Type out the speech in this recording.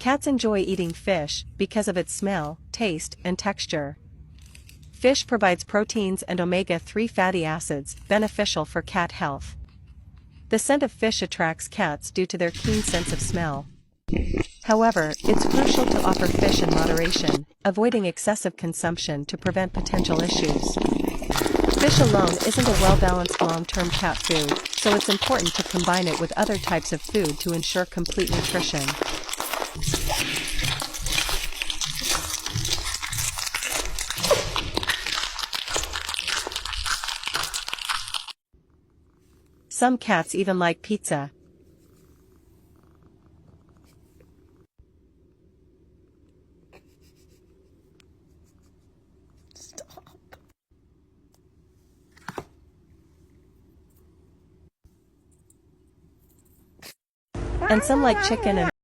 Cats enjoy eating fish because of its smell, taste, and texture. Fish provides proteins and omega-3 fatty acids beneficial for cat health. The scent of fish attracts cats due to their keen sense of smell. However, it's crucial to offer fish in moderation, avoiding excessive consumption to prevent potential issues. Fish alone isn't a well-balanced long-term cat food, so it's important to combine it with other types of food to ensure complete nutrition. Some cats even like pizza. And some like chicken and